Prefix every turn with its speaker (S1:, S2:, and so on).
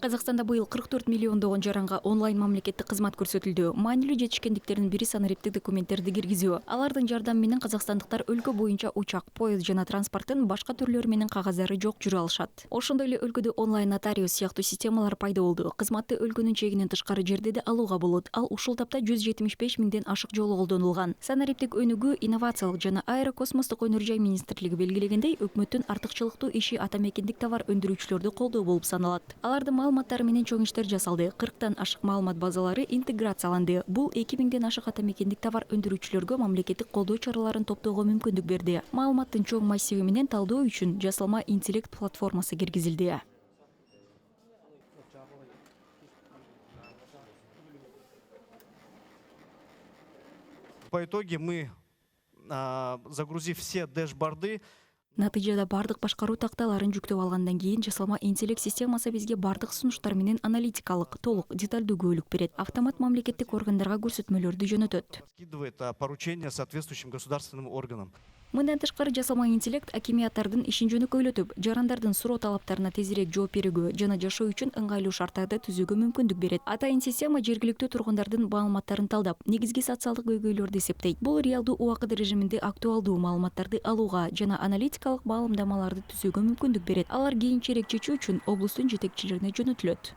S1: Қазақстанда быйыл 44 миллиондогон жаранга онлайн мамлекеттик кызмат көрсөтүлдү. Маанилүү жетишкендиктердин бири санариптик документтерди киргизүү. Алардын жардамы менен казакстандыктар өлкө боюнча учак, поезд жана транспорттун башка түрлөрү менен кагаздары жок жүрө алышат. Ошондой эле өлкөдө онлайн нотариус сыяктуу системалар пайда болду. Кызматты өлкөнүн чегинен тышкары жерде да алууга болот. Ал ушул тапта 175 миңден ашык жолу колдонулган. Санариптик өнүгүү, инновациялык жана аэрокосмостук өнөр жай министрлиги белгилегендей, өкмөттүн артыкчылыктуу иши ата мекендик товар өндүрүүчүлөрдү колдоо болуп саналат. Алардын маалыматтары менен чоң иштер жасалды. 40тан ашык маалымат базалары интеграцияланды. Бул 2000ден ашык ата мекендик товар өндүрүүчүлөргө мамлекеттик колдоо чараларын топтоого мүмкүндүк берди. Маалыматтын чоң массиви менен талдоо үчүн жасалма интеллект платформасы киргизилди.
S2: По итоге мы, загрузив все дэшборды,
S1: Натыйжада бардык башкаруу такталарын жүктөп алгандан кийин жасалма интеллект системасы бизге бардык сунуштар менен аналитикалык, толук, деталдуу көбүлүк берет. Автомат мамлекеттик органдарга көрсөтмөлөрдү жөнөтөт.
S2: скидывает поручения соответствующим государственным органам.
S1: Мындан тышкары жасалма интеллект акимияттардын ишин жөнөкөйлөтүп, жарандардын суроо талаптарына тезирээк жооп берүүгө жана жашоо үчүн ыңгайлуу шарттарды түзүүгө мүмкүндүк берет. Атайын система жергиликтүү тургундардын маалыматтарын талдап, негизги социалдык көйгөйлөрдү эсептейт. Бул реалдуу убакыт режиминде актуалдуу маалыматтарды алууга жана аналитикалык баамдамаларды түзүүгө мүмкүндүк берет. Алар кийинчерээк чечүү үчүн облустун жетекчилерине жөнөтүлөт.